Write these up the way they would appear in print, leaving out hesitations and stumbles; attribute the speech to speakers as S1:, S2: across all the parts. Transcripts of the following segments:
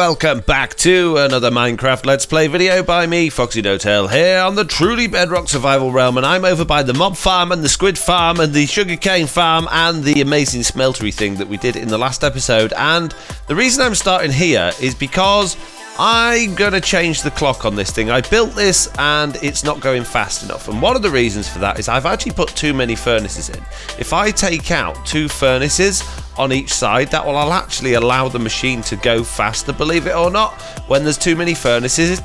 S1: welcome back to another Minecraft Let's Play video by me, FoxyNoTail, here on the Truly Bedrock survival realm, and I'm over by the mob farm and the squid farm and the sugarcane farm and the amazing smeltery thing that we did in the last episode. And the reason I'm starting here is because I'm going to change the clock on this thing. I built this and it's not going fast enough, and one of the reasons for that is I've actually put too many furnaces in. If I take out 2 furnaces on each side, that will actually allow the machine to go faster, believe it or not. When there's too many furnaces,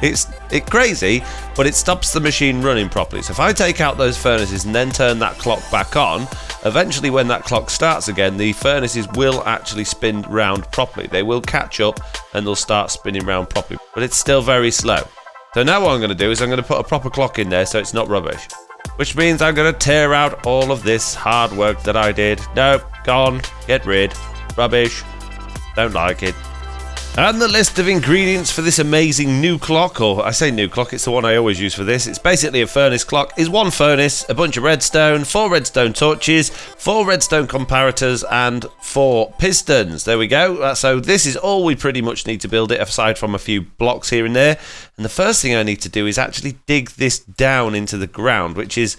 S1: it's crazy, but it stops the machine running properly. So if I take out those furnaces and then turn that clock back on, eventually when that clock starts again, the furnaces will actually spin round properly. They will catch up and they'll start spinning round properly, but it's still very slow. So now what I'm going to do is I'm going to put a proper clock in there so it's not rubbish. Which means I'm going to tear out all of this hard work that I did. Nope, gone, get rid, rubbish, don't like it. And the list of ingredients for this amazing new clock, or I say new clock, it's the one I always use for this. It's basically a furnace clock, is 1 furnace, a bunch of redstone, 4 redstone torches, 4 redstone comparators, and 4 pistons. There we go. So this is all we pretty much need to build it, aside from a few blocks here and there. And the first thing I need to do is actually dig this down into the ground, which is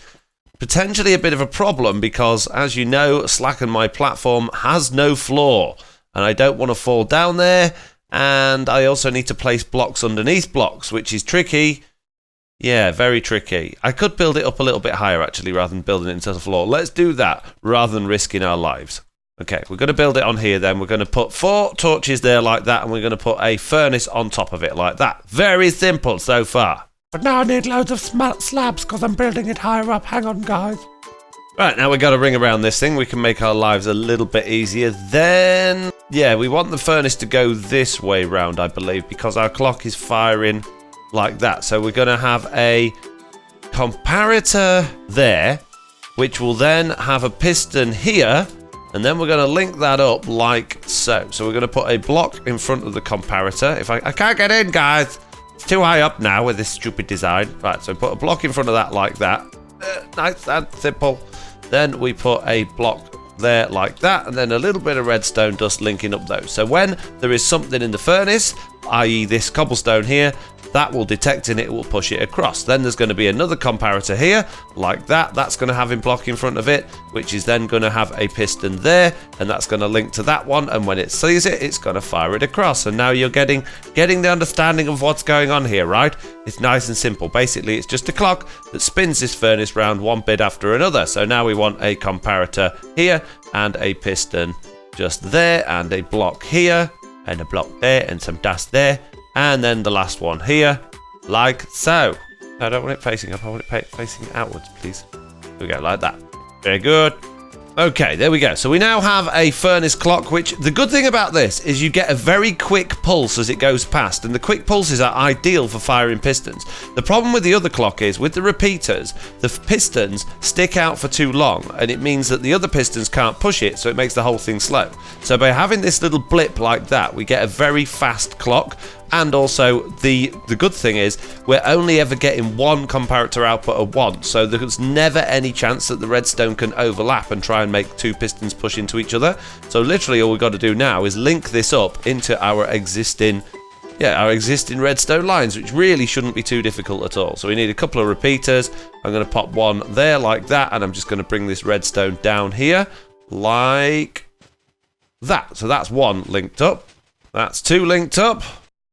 S1: potentially a bit of a problem because, as you know, Slacken, my platform, has no floor. And I don't want to fall down there. And I also need to place blocks underneath blocks, which is tricky. Yeah, very tricky. I could build it up a little bit higher, actually, rather than building it into the floor. Let's do that, rather than risking our lives. Okay, we're going to build it on here then. We're going to put 4 torches there like that, and we're going to put a furnace on top of it like that. Very simple so far.
S2: But now I need loads of slabs because I'm building it higher up. Hang on, guys.
S1: Right, now we've got to ring around this thing. We can make our lives a little bit easier. Then, yeah, we want the furnace to go this way round, I believe, because our clock is firing like that. So we're going to have a comparator there, which will then have a piston here, and then we're going to link that up like so. So we're going to put a block in front of the comparator. If I can't get in, guys. It's too high up now with this stupid design. Right, so put a block in front of that like that. Nice and simple. Then we put a block there like that, and then a little bit of redstone dust linking up those. So when there is something in the furnace, i.e. this cobblestone here, that will detect and it will push it across. Then there's going to be another comparator here, like that. That's going to have a block in front of it, which is then going to have a piston there, and that's going to link to that one. And when it sees it, it's going to fire it across. And now you're getting the understanding of what's going on here, right? It's nice and simple. Basically, it's just a clock that spins this furnace round one bit after another. So now we want a comparator here and a piston just there, and a block here and a block there and some dust there. And then the last one here, like so. I don't want it facing up, I want it facing outwards, please. There we go, like that. Very good. Okay, there we go. So we now have a furnace clock, which the good thing about this is you get a very quick pulse as it goes past, and the quick pulses are ideal for firing pistons. The problem with the other clock is, with the repeaters, the pistons stick out for too long, and it means that the other pistons can't push it, so it makes the whole thing slow. So by having this little blip like that, we get a very fast clock. And also, the good thing is, we're only ever getting 1 comparator output at once, so there's never any chance that the redstone can overlap and try and make 2 pistons push into each other. So literally all we've got to do now is link this up into our existing redstone lines, which really shouldn't be too difficult at all. So we need a couple of repeaters. I'm going to pop one there like that, and I'm just going to bring this redstone down here like that. So that's 1 linked up. That's 2 linked up.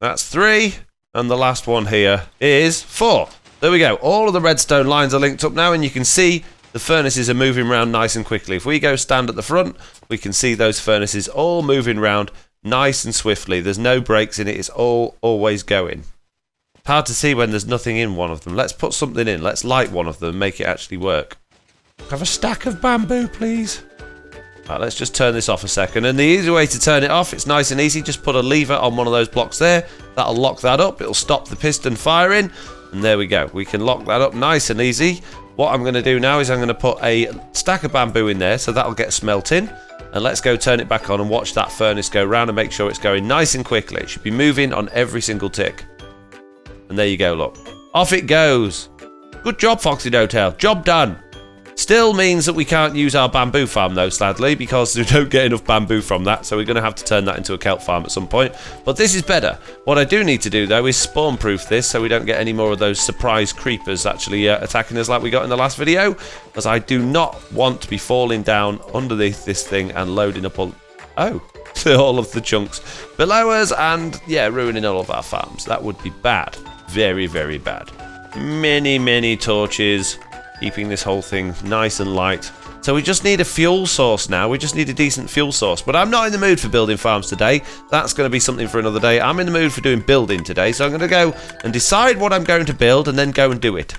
S1: That's 3, and the last one here is 4. There we go. All of the redstone lines are linked up now, and you can see the furnaces are moving around nice and quickly. If we go stand at the front, we can see those furnaces all moving around nice and swiftly. There's no breaks in it. It's all always going. It's hard to see when there's nothing in one of them. Let's put something in. Let's light one of them and make it actually work.
S2: Have a stack of bamboo, please.
S1: Right, let's just turn this off a second, and the easy way to turn it off, it's nice and easy, just put a lever on one of those blocks there, that'll lock that up, it'll stop the piston firing, and there we go, we can lock that up nice and easy. What I'm going to do now is I'm going to put a stack of bamboo in there, so that'll get smelting, and let's go turn it back on and watch that furnace go round and make sure it's going nice and quickly. It should be moving on every single tick. And there you go, look. Off it goes. Good job, FoxyNoTail, job done. Still means that we can't use our bamboo farm though, sadly, because we don't get enough bamboo from that, so we're going to have to turn that into a kelp farm at some point. But this is better. What I do need to do though is spawn proof this so we don't get any more of those surprise creepers actually attacking us like we got in the last video, because I do not want to be falling down underneath this thing and loading up all of the chunks below us and, yeah, ruining all of our farms. That would be bad. Very, very bad. Many torches, keeping this whole thing nice and light. So we just need a fuel source now. We just need a decent fuel source. But I'm not in the mood for building farms today. That's going to be something for another day. I'm in the mood for doing building today. So I'm going to go and decide what I'm going to build and then go and do it.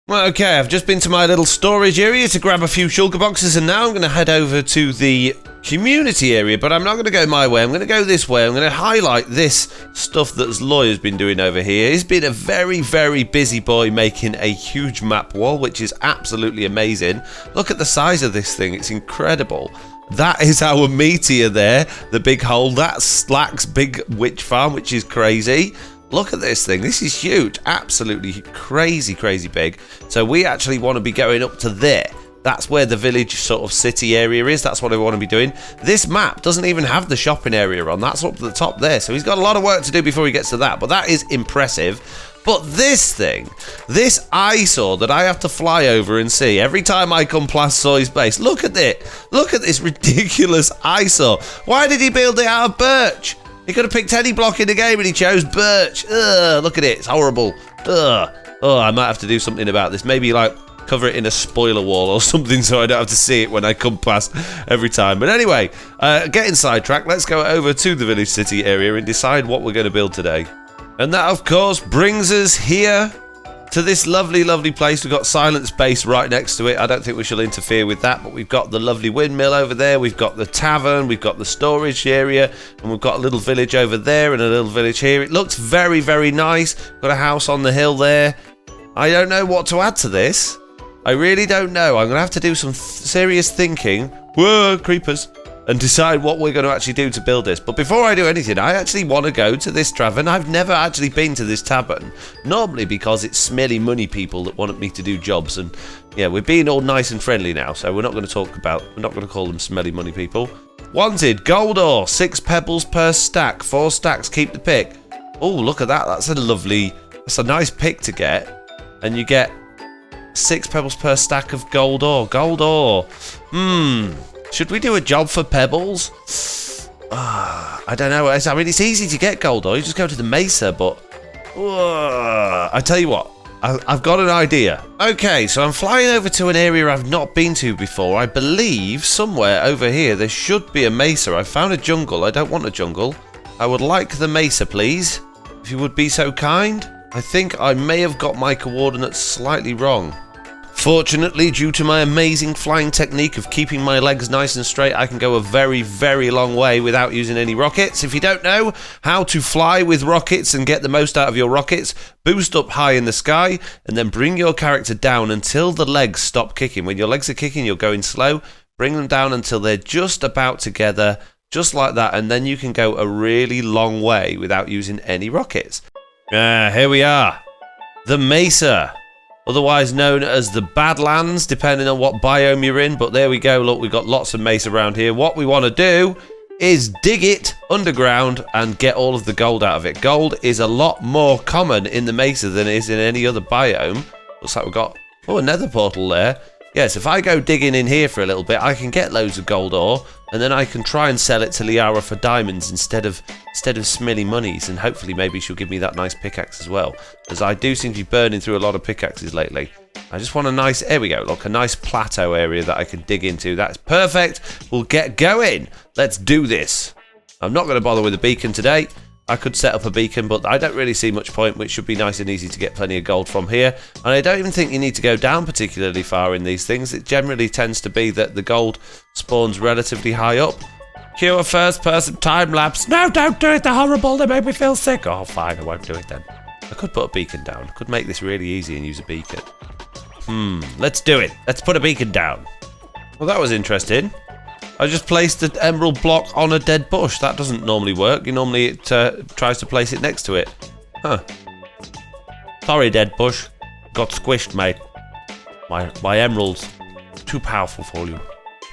S1: Well, okay, I've just been to my little storage area to grab a few sugar boxes, and now I'm going to head over to the community area, but I'm not going to go my way. I'm going to go this way. I'm going to highlight this stuff that Zloy has been doing over here. He's been a very, very busy boy making a huge map wall, which is absolutely amazing. Look at the size of this thing. It's incredible. That is our meteor there, the big hole. That's Slack's big witch farm, which is crazy. Look at this thing. This is huge. Absolutely crazy big. So we actually want to be going up to there. That's where the village sort of city area is. That's what I want to be doing. This map doesn't even have the shopping area on. That's up at the top there. So he's got a lot of work to do before he gets to that. But that is impressive. But this thing, this eyesore that I have to fly over and see every time I come past Zoy's base. Look at it. Look at this ridiculous eyesore. Why did he build it out of birch? He could have picked any block in the game and he chose birch. Ugh, look at it. It's horrible. Ugh. Oh, I might have to do something about this. Maybe like cover it in a spoiler wall or something so I don't have to see it when I come past every time. But anyway, getting sidetracked, let's go over to the village city area and decide what we're going to build today. And that, of course, brings us here to this lovely place. We've got Silence Base right next to it. I don't think we shall interfere with that, but we've got the lovely windmill over there. We've got the tavern. We've got the storage area, and we've got a little village over there and a little village here. It looks very, very nice. Got a house on the hill there. I don't know what to add to this. I really don't know. I'm going to have to do some serious thinking. Whoa, creepers. And decide what we're going to actually do to build this. But before I do anything, I actually want to go to this tavern. I've never actually been to this tavern. Normally because it's smelly money people that want me to do jobs. And yeah, we're being all nice and friendly now. So we're not going to we're not going to call them smelly money people. Wanted, gold ore, 6 pebbles per stack. 4 stacks, keep the pick. Oh, look at that. That's a nice pick to get. And you get 6 pebbles per stack of gold ore. Gold ore. Should we do a job for pebbles? I don't know. I mean, it's easy to get gold ore. You just go to the Mesa, but I tell you what, I've got an idea. Okay, so I'm flying over to an area I've not been to before. I believe somewhere over here there should be a Mesa. I found a jungle. I don't want a jungle. I would like the Mesa, please. If you would be so kind. I think I may have got my coordinates slightly wrong. Fortunately, due to my amazing flying technique of keeping my legs nice and straight, I can go a very, very long way without using any rockets. If you don't know how to fly with rockets and get the most out of your rockets, boost up high in the sky and then bring your character down until the legs stop kicking. When your legs are kicking, you're going slow. Bring them down until they're just about together, just like that, and then you can go a really long way without using any rockets. Here we are. The Mesa. Otherwise known as the Badlands, depending on what biome you're in. But there we go. Look, we've got lots of Mesa around here. What we want to do is dig it underground and get all of the gold out of it. Gold is a lot more common in the Mesa than it is in any other biome. Looks like we've got a nether portal there. Yes, if I go digging in here for a little bit, I can get loads of gold ore, and then I can try and sell it to Lyarrah for diamonds instead of smelly monies, and hopefully maybe she'll give me that nice pickaxe as well, as I do seem to be burning through a lot of pickaxes lately. I just want a nice, there we go, look, a nice plateau area that I can dig into. That's perfect. We'll get going. Let's do this. I'm not going to bother with a beacon today. I could set up a beacon, but I don't really see much point, which should be nice and easy to get plenty of gold from here. And I don't even think you need to go down particularly far in these things. It generally tends to be that the gold spawns relatively high up. Cue a first-person time-lapse.
S2: No, don't do it. They're horrible. They make me feel sick.
S1: Oh, fine, I won't do it then. I could put a beacon down. I could make this really easy and use a beacon. Let's do it. Let's put a beacon down. Well, that was interesting. I just placed an emerald block on a dead bush. That doesn't normally work. Normally it tries to place it next to it. Huh. Sorry, dead bush. Got squished, mate. My emerald's too powerful for you.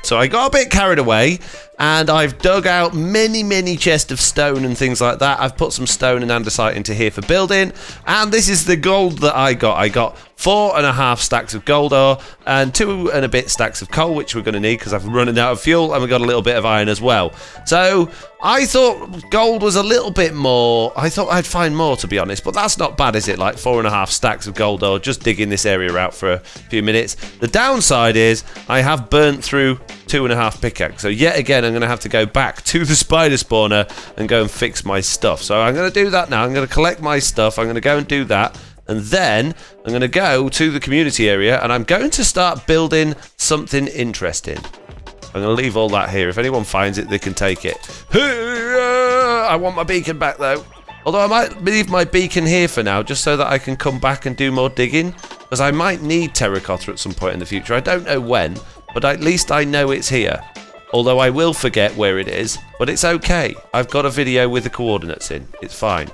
S1: So I got a bit carried away, and I've dug out many chests of stone and things like that. I've put some stone and andesite into here for building, and this is the gold that I got. I got 4.5 stacks of gold ore and 2 and a bit stacks of coal, which we're going to need because I'm running out of fuel, and we got a little bit of iron as well. So I thought gold was a little bit more. I thought I'd find more, to be honest, but that's not bad, is it? Like 4.5 stacks of gold ore, just digging this area out for a few minutes. The downside is I have burnt through 2.5 pickaxe, so yet again I'm going to have to go back to the spider spawner and go and fix my stuff. So I'm going to do that now. I'm going to collect my stuff. I'm going to go and do that. And then I'm going to go to the community area and I'm going to start building something interesting. I'm going to leave all that here. If anyone finds it, they can take it. I want my beacon back though. Although I might leave my beacon here for now, just so that I can come back and do more digging. Because I might need terracotta at some point in the future. I don't know when, but at least I know it's here. Although I will forget where it is, but it's okay. I've got a video with the coordinates in. It's fine.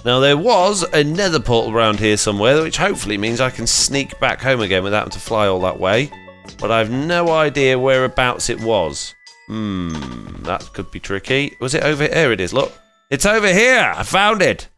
S1: Now, there was a nether portal around here somewhere, which hopefully means I can sneak back home again without having to fly all that way. But I've no idea whereabouts it was. That could be tricky. Was it over here? It is, look. It's over here! I found it!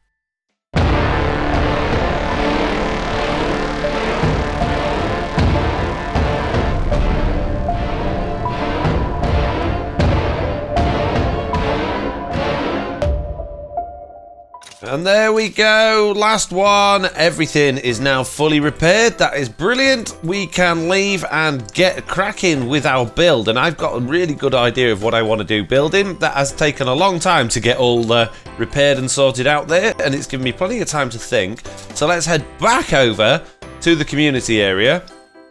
S1: And there we go, last one. Everything is now fully repaired. That is brilliant. We can leave and get cracking with our build. And I've got a really good idea of what I want to do building. That has taken a long time to get all repaired and sorted out there. And it's given me plenty of time to think. So let's head back over to the community area.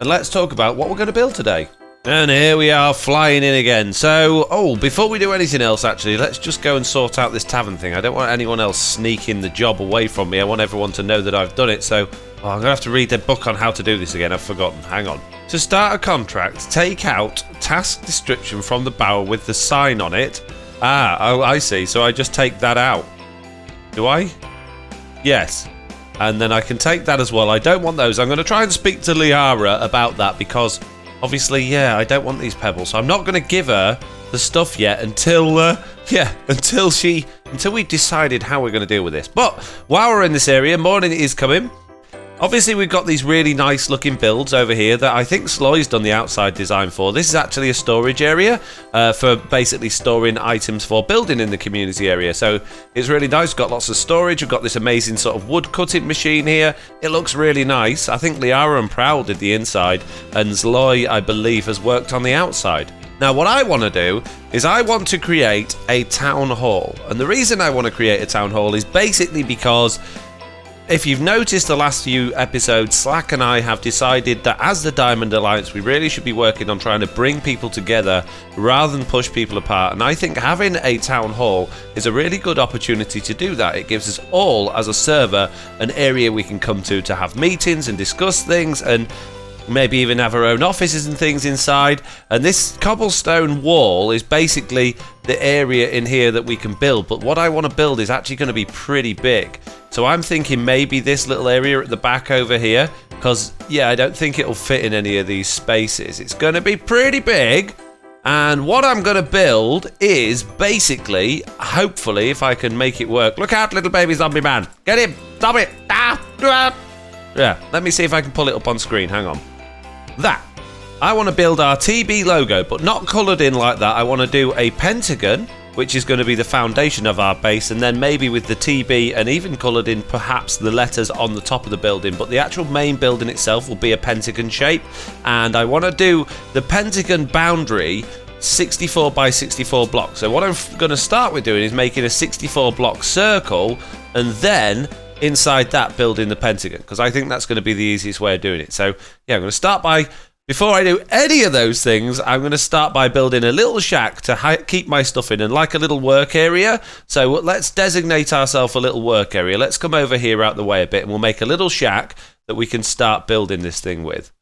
S1: And let's talk about what we're going to build today. And here we are flying in again. So, before we do anything else, actually, let's just go and sort out this tavern thing. I don't want anyone else sneaking the job away from me. I want everyone to know that I've done it. So, I'm going to have to read the book on how to do this again. I've forgotten. Hang on. To start a contract, take out task description from the barrel with the sign on it. I see. So I just take that out. Do I? Yes. And then I can take that as well. I don't want those. I'm going to try and speak to Lyarrah about that because... obviously, yeah, I don't want these pebbles, so I'm not going to give her the stuff yet until we've decided how we're going to deal with this. But while we're in this area, morning is coming. Obviously, we've got these really nice looking builds over here that I think Zloy's done the outside design for. This is actually a storage area for basically storing items for building in the community area. So it's really nice. We've got lots of storage. We've got this amazing sort of wood cutting machine here. It looks really nice. I think Lyarrah and Prowl did the inside, and Zloy, I believe, has worked on the outside. Now, what I want to do is I want to create a town hall. And the reason I want to create a town hall is basically because... if you've noticed the last few episodes, Slack and I have decided that as the Diamond Alliance, we really should be working on trying to bring people together rather than push people apart. And I think having a town hall is a really good opportunity to do that. It gives us all, as a server, an area we can come to have meetings and discuss things and maybe even have our own offices and things inside. And this cobblestone wall is basically the area in here that we can build. But what I want to build is actually going to be pretty big. So I'm thinking maybe this little area at the back over here, because, yeah, I don't think it'll fit in any of these spaces. It's going to be pretty big, and what I'm going to build is basically, hopefully, if I can make it work. Look out, little baby zombie man. Get him. Stop it. Yeah, let me see if I can pull it up on screen. Hang on. That. I want to build our TB logo, but not coloured in like that. I want to do a pentagon, which is going to be the foundation of our base, and then maybe with the TB and even coloured in perhaps the letters on the top of the building. But the actual main building itself will be a pentagon shape, and I want to do the pentagon boundary 64 by 64 blocks. So what I'm going to start with doing is making a 64 block circle, and then inside that building the pentagon, because I think that's going to be the easiest way of doing it. So yeah, I'm going to start by Before I do any of those things, I'm going to start by building a little shack to keep my stuff in, and like a little work area. So let's designate ourselves a little work area. Let's come over here out the way a bit, and we'll make a little shack that we can start building this thing with.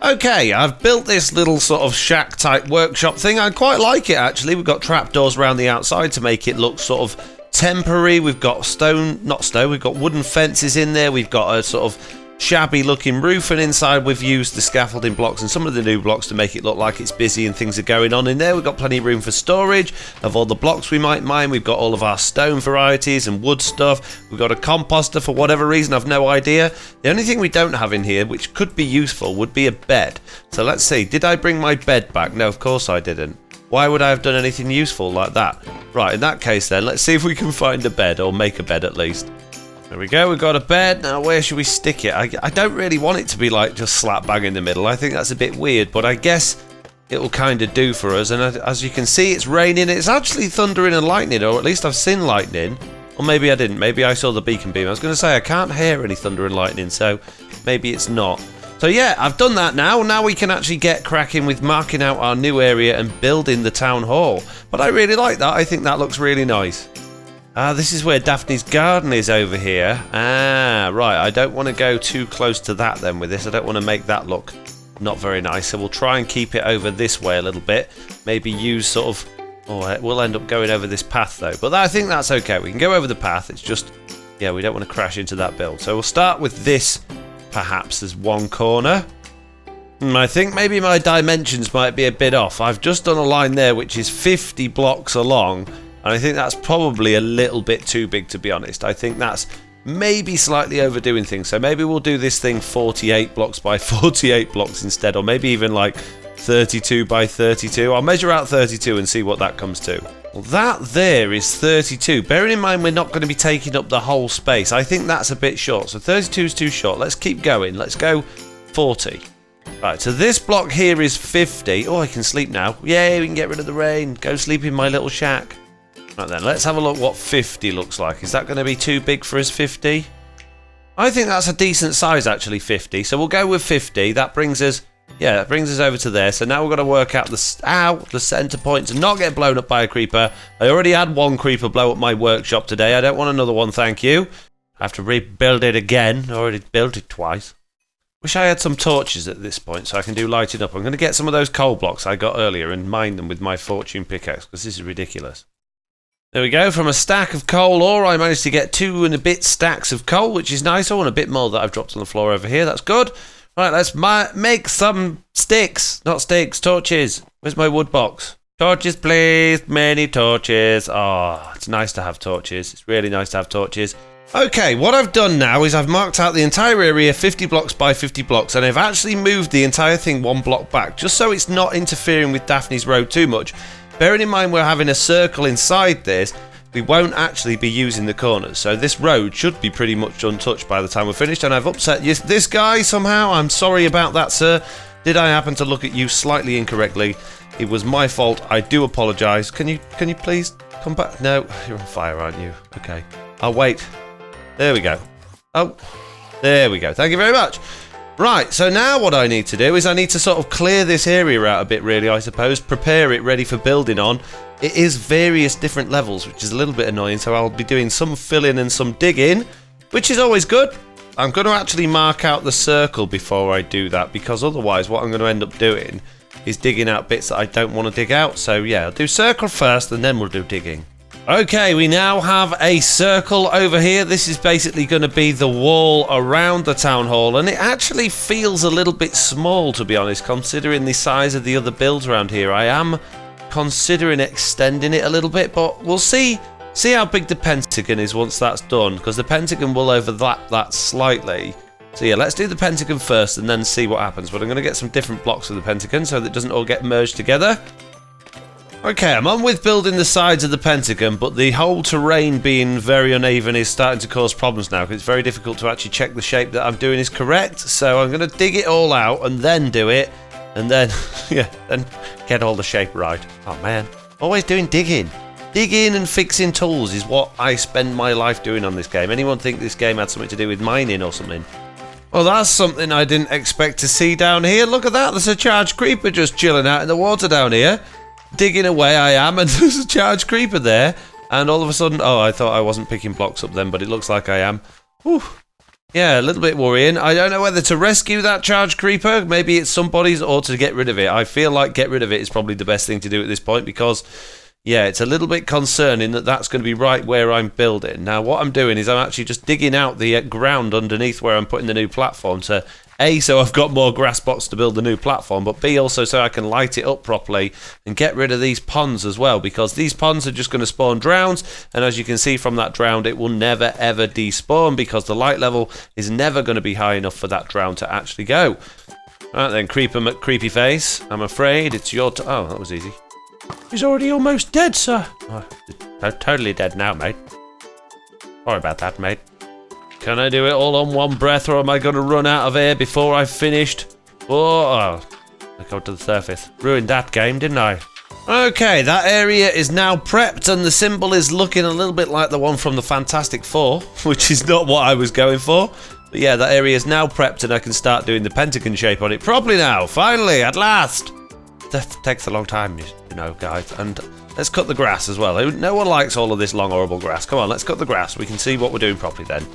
S1: Okay, I've built this little sort of shack type workshop thing. I quite like it actually. We've got trapdoors around the outside to make it look sort of temporary. We've got we've got wooden fences in there. We've got a sort of shabby looking roof, and inside we've used the scaffolding blocks and some of the new blocks to make it look like it's busy and things are going on in there. We've got plenty of room for storage of all the blocks we might mine. We've got all of our stone varieties and wood stuff. We've got a composter for whatever reason, I've no idea. The only thing we don't have in here, which could be useful, would be a bed. So let's see, did I bring my bed back? No, of course I didn't. Why would I have done anything useful like that? Right, in that case then, let's see if we can find a bed, or make a bed at least. There we go, we've got a bed. Now where should we stick it? I don't really want it to be like just slap bang in the middle. I think that's a bit weird, but I guess it will kind of do for us. And as you can see, it's raining. It's actually thundering and lightning, or at least I've seen lightning. Or maybe I didn't. Maybe I saw the beacon beam. I was going to say I can't hear any thunder and lightning, so maybe it's not. So yeah, I've done that now. Now we can actually get cracking with marking out our new area and building the town hall. But I really like that. I think that looks really nice. This is where Daphne's garden is over here. Right, I don't want to go too close to that then with this. I don't want to make that look not very nice. So we'll try and keep it over this way a little bit. Maybe use sort of... Oh, we'll end up going over this path though. But I think that's okay. We can go over the path. It's just... Yeah, we don't want to crash into that build. So we'll start with this, perhaps, as one corner. I think maybe my dimensions might be a bit off. I've just done a line there which is 50 blocks along. And I think that's probably a little bit too big, to be honest. I think that's maybe slightly overdoing things. So maybe we'll do this thing 48 blocks by 48 blocks instead. Or maybe even like 32 by 32. I'll measure out 32 and see what that comes to. Well, that there is 32. Bearing in mind we're not going to be taking up the whole space. I think that's a bit short. So 32 is too short. Let's keep going. Let's go 40. Right, so this block here is 50. Oh, I can sleep now. Yay, we can get rid of the rain. Go sleep in my little shack. Right then, let's have a look what 50 looks like. Is that going to be too big for us, 50? I think that's a decent size, actually, 50. So we'll go with 50. That brings us, yeah, that brings us over to there. So now we've got to work out the center point to not get blown up by a creeper. I already had one creeper blow up my workshop today. I don't want another one, thank you. I have to rebuild it again. I already built it twice. Wish I had some torches at this point so I can do lighting up. I'm going to get some of those coal blocks I got earlier and mine them with my fortune pickaxe because this is ridiculous. There we go, from a stack of coal ore I managed to get 2 and a bit stacks of coal, which is nice. Oh, and a bit more that I've dropped on the floor over here, that's good. Right, let's make some sticks, not sticks, torches. Where's my wood box? Torches please, many torches. Oh, it's nice to have torches, it's really nice to have torches. Okay, what I've done now is I've marked out the entire area 50 blocks by 50 blocks, and I've actually moved the entire thing 1 block back, just so it's not interfering with Daphne's road too much. Bearing in mind we're having a circle inside this, we won't actually be using the corners. So this road should be pretty much untouched by the time we're finished. And I've upset this guy somehow. I'm sorry about that, sir. Did I happen to look at you slightly incorrectly? It was my fault. I do apologise. Can you please come back? No, you're on fire, aren't you? Okay. I'll wait. There we go. Oh, there we go. Thank you very much. Right, so now what I need to do is I need to sort of clear this area out a bit, really, I suppose. Prepare it ready for building on. It is various different levels, which is a little bit annoying, so I'll be doing some filling and some digging, which is always good. I'm going to actually mark out the circle before I do that, because otherwise what I'm going to end up doing is digging out bits that I don't want to dig out. So yeah, I'll do circle first and then we'll do digging. Okay, we now have a circle over here. This is basically going to be the wall around the town hall, and it actually feels a little bit small, to be honest, considering the size of the other builds around here. I am considering extending it a little bit, but we'll see how big the pentagon is once that's done, because the pentagon will overlap that slightly. So yeah, let's do the pentagon first and then see what happens. But I'm going to get some different blocks of the pentagon so that it doesn't all get merged together. Okay, I'm on with building the sides of the pentagon, but the whole terrain being very uneven is starting to cause problems now, because it's very difficult to actually check the shape that I'm doing is correct. So I'm going to dig it all out and then do it, and then, yeah, then get all the shape right. Oh man, always doing digging. Digging and fixing tools is what I spend my life doing on this game. Anyone think this game had something to do with mining or something? Well, that's something I didn't expect to see down here. Look at that. There's a charged creeper just chilling out in the water down here. Digging away I am, and there's a charged creeper there. And all of a sudden... Oh, I thought I wasn't picking blocks up then, but it looks like I am. Whew. Yeah, a little bit worrying. I don't know whether to rescue that charged creeper. Maybe it's somebody's, or to get rid of it. I feel like get rid of it is probably the best thing to do at this point, because... yeah, it's a little bit concerning that that's going to be right where I'm building. Now, what I'm doing is I'm actually just digging out the ground underneath where I'm putting the new platform to, A, so I've got more grass spots to build the new platform, but B, also so I can light it up properly and get rid of these ponds as well, because these ponds are just going to spawn drowns, and as you can see from that drown, it will never, ever despawn, because the light level is never going to be high enough for that drown to actually go. Right then, Creeper McCreepy Face, I'm afraid it's your oh, that was easy.
S2: He's already almost dead, sir.
S1: Oh, totally dead now, mate. Sorry about that, mate. Can I do it all on one breath, or am I going to run out of air before I've finished? Oh, I got to the surface. Ruined that game, didn't I? Okay, that area is now prepped, and the symbol is looking a little bit like the one from the Fantastic Four, which is not what I was going for. But yeah, that area is now prepped, and I can start doing the pentagon shape on it properly now. Finally, at last. That takes a long time, you know, guys. And let's cut the grass as well. No one likes all of this long, horrible grass. Come on, let's cut the grass. We can see what we're doing properly then.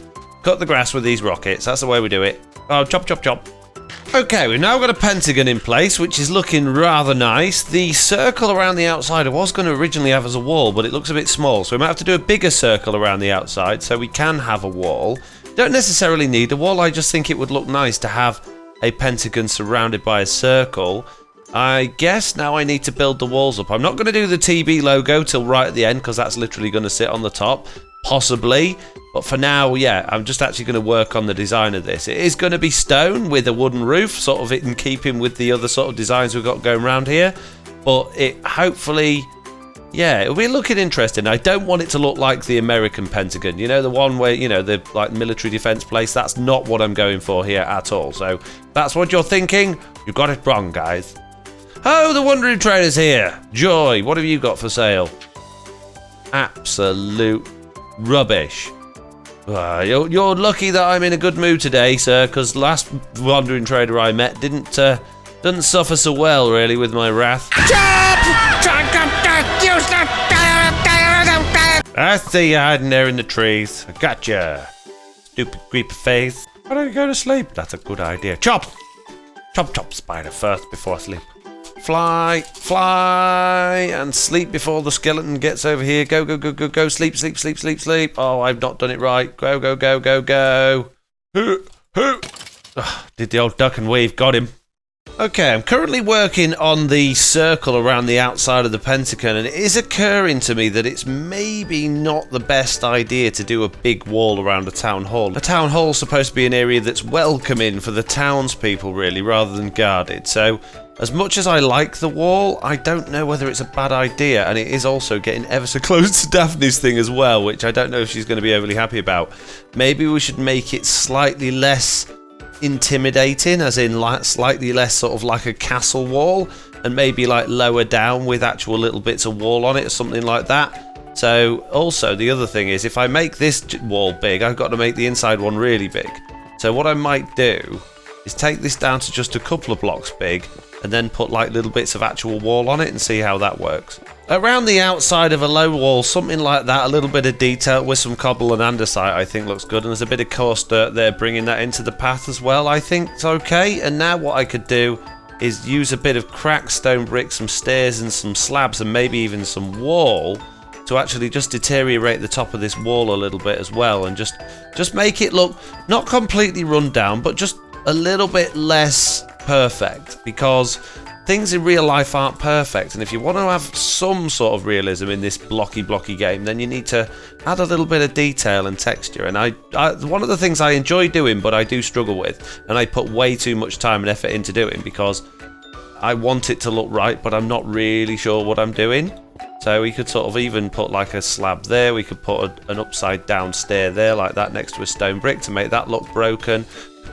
S1: Cut the grass with these rockets. That's the way we do it. Oh, chop, chop, chop. Okay, we've now got a pentagon in place, which is looking rather nice. The circle around the outside I was going to originally have as a wall, but it looks a bit small. So we might have to do a bigger circle around the outside so we can have a wall. Don't necessarily need a wall. I just think it would look nice to have a pentagon surrounded by a circle. I guess now I need to build the walls up. I'm not going to do the TB logo till right at the end, because that's literally going to sit on the top, possibly. But for now, yeah, I'm just actually going to work on the design of this. It is going to be stone with a wooden roof, sort of in keeping with the other sort of designs we've got going around here. But it hopefully, yeah, it'll be looking interesting. I don't want it to look like the American Pentagon. You know, the one where, you know, the like military defense place. That's not what I'm going for here at all. So that's what you're thinking. You got it wrong, guys. Oh, the Wandering Trader's here. Joy, what have you got for sale? Absolute rubbish. You're lucky that I'm in a good mood today, sir, because last Wandering Trader I met didn't suffer so well, really, with my wrath. I see you hiding there in the trees. I gotcha. Stupid creeper face.
S2: Why don't you go to sleep?
S1: That's a good idea. Chop! Chop, chop, spider first before I sleep. Fly, fly, and sleep before the skeleton gets over here. Go, go, go, go, go. Sleep, sleep, sleep, sleep, sleep. Oh, I've not done it right. Go, go, go, go, go. Did the old duck and weave. Got him. Okay, I'm currently working on the circle around the outside of the pentagon, and it is occurring to me that it's maybe not the best idea to do a big wall around a town hall. A town hall is supposed to be an area that's welcoming for the townspeople, really, rather than guarded. So, as much as I like the wall, I don't know whether it's a bad idea, and it is also getting ever so close to Daphne's thing as well, which I don't know if she's going to be overly happy about. Maybe we should make it slightly less intimidating, as in like slightly less sort of like a castle wall, and maybe like lower down with actual little bits of wall on it or something like that. So also the other thing is, if I make this wall big, I've got to make the inside one really big. So what I might do is take this down to just a couple of blocks big, and then put like little bits of actual wall on it and see how that works. Around the outside of a low wall, something like that, a little bit of detail with some cobble and andesite, I think looks good. And there's a bit of coarse dirt there, bringing that into the path as well, I think it's okay. And now what I could do is use a bit of cracked stone brick, some stairs and some slabs, and maybe even some wall to actually just deteriorate the top of this wall a little bit as well, and just make it look not completely run down, but just a little bit less perfect, because things in real life aren't perfect, and if you want to have some sort of realism in this blocky game, then you need to add a little bit of detail and texture. And I one of the things I enjoy doing, but I do struggle with, and I put way too much time and effort into doing, because I want it to look right, but I'm not really sure what I'm doing. So we could sort of even put like a slab there, we could put an upside down stair there like that next to a stone brick to make that look broken.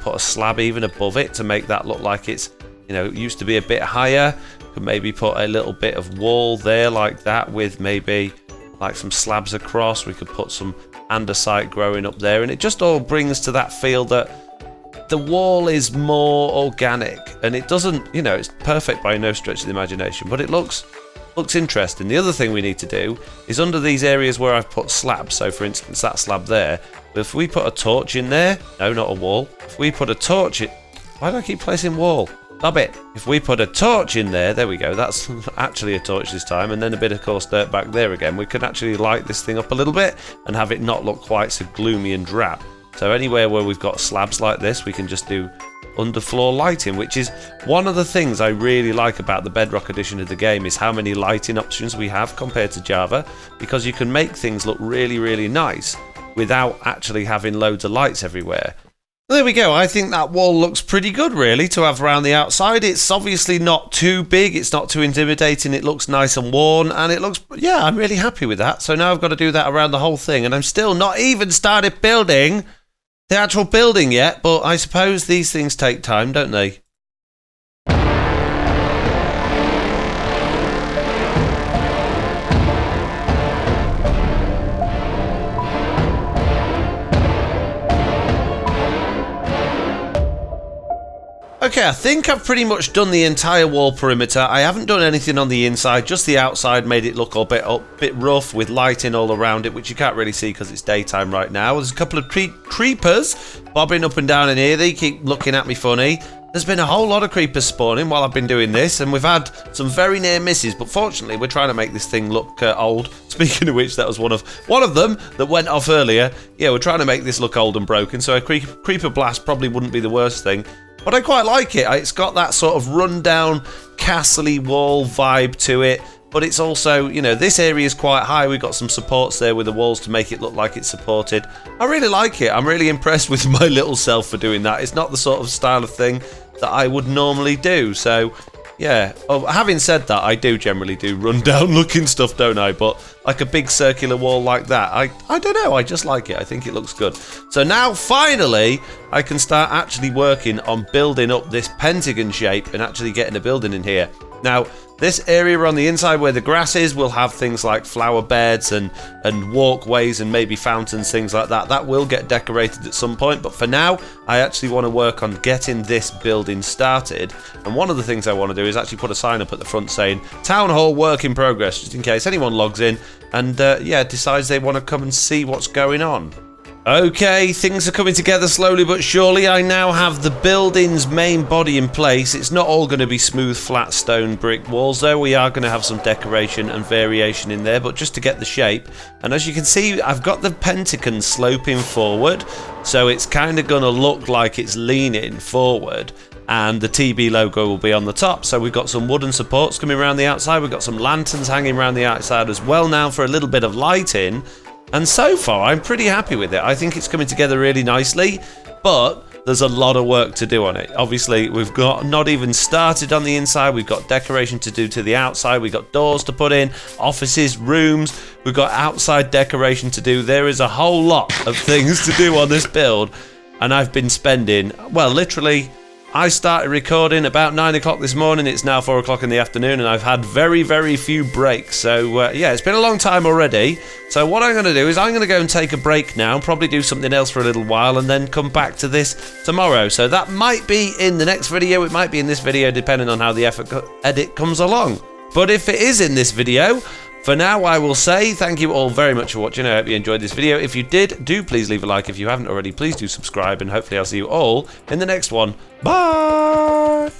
S1: Put a slab even above it to make that look like it's, you know, it used to be a bit higher. Could maybe put a little bit of wall there like that with maybe like some slabs across. We could put some andesite growing up there, and it just all brings to that feel that the wall is more organic, and it doesn't, you know, it's perfect by no stretch of the imagination, but it looks interesting. The other thing we need to do is under these areas where I've put slabs, so for instance that slab there, if we put a torch in there, no, not a wall, if we put a torch in, why do I keep placing wall? Stop it. If we put a torch in there we go, that's actually a torch this time, and then a bit of coarse dirt back there again, we can actually light this thing up a little bit and have it not look quite so gloomy and drab. So anywhere where we've got slabs like this, we can just do underfloor lighting, which is one of the things I really like about the Bedrock edition of the game, is how many lighting options we have compared to Java, because you can make things look really, really nice without actually having loads of lights everywhere. There we go. I think that wall looks pretty good, really, to have around the outside. It's obviously not too big, it's not too intimidating, it looks nice and worn, and it looks, yeah, I'm really happy with that. So now I've got to do that around the whole thing, and I'm still not even started building the actual building yet, but I suppose these things take time, don't they? Okay, I think I've pretty much done the entire wall perimeter. I haven't done anything on the inside, just the outside made it look a bit rough with lighting all around it, which you can't really see because it's daytime right now. There's a couple of creepers bobbing up and down in here. They keep looking at me funny. There's been a whole lot of creepers spawning while I've been doing this, and we've had some very near misses, but fortunately we're trying to make this thing look old. Speaking of which, that was one of them that went off earlier. Yeah, we're trying to make this look old and broken, so a creeper blast probably wouldn't be the worst thing. But I quite like it. It's got that sort of run-down, castle-y wall vibe to it. But it's also, you know, this area is quite high. We've got some supports there with the walls to make it look like it's supported. I really like it. I'm really impressed with my little self for doing that. It's not the sort of style of thing that I would normally do. So, yeah. Oh, having said that, I do generally do run-down looking stuff, don't I? But like a big circular wall like that, I don't know. I just like it. I think it looks good. So now, finally, I can start actually working on building up this pentagon shape and actually getting a building in here. Now, this area on the inside where the grass is will have things like flower beds and walkways and maybe fountains, things like that. That will get decorated at some point, but for now, I actually want to work on getting this building started. And one of the things I want to do is actually put a sign up at the front saying, Town Hall work in progress, just in case anyone logs in and, yeah, decides they want to come and see what's going on. Okay, things are coming together slowly but surely. I now have the building's main body in place. It's not all going to be smooth, flat stone brick walls, though. We are going to have some decoration and variation in there, but just to get the shape. And as you can see, I've got the pentagon sloping forward, so it's kind of going to look like it's leaning forward. And the TB logo will be on the top. So we've got some wooden supports coming around the outside. We've got some lanterns hanging around the outside as well now for a little bit of lighting. And so far, I'm pretty happy with it. I think it's coming together really nicely, but there's a lot of work to do on it. Obviously, we've got not even started on the inside. We've got decoration to do to the outside. We've got doors to put in, offices, rooms. We've got outside decoration to do. There is a whole lot of things to do on this build, and I've been spending, well, literally, I started recording about 9 o'clock this morning. It's now 4 o'clock in the afternoon, and I've had very, very few breaks. So, yeah, it's been a long time already. So what I'm going to do is I'm going to go and take a break now, probably do something else for a little while, and then come back to this tomorrow. So that might be in the next video. It might be in this video, depending on how the edit comes along. But if it is in this video, for now, I will say thank you all very much for watching. I hope you enjoyed this video. If you did, do please leave a like. If you haven't already, please do subscribe, and hopefully I'll see you all in the next one. Bye!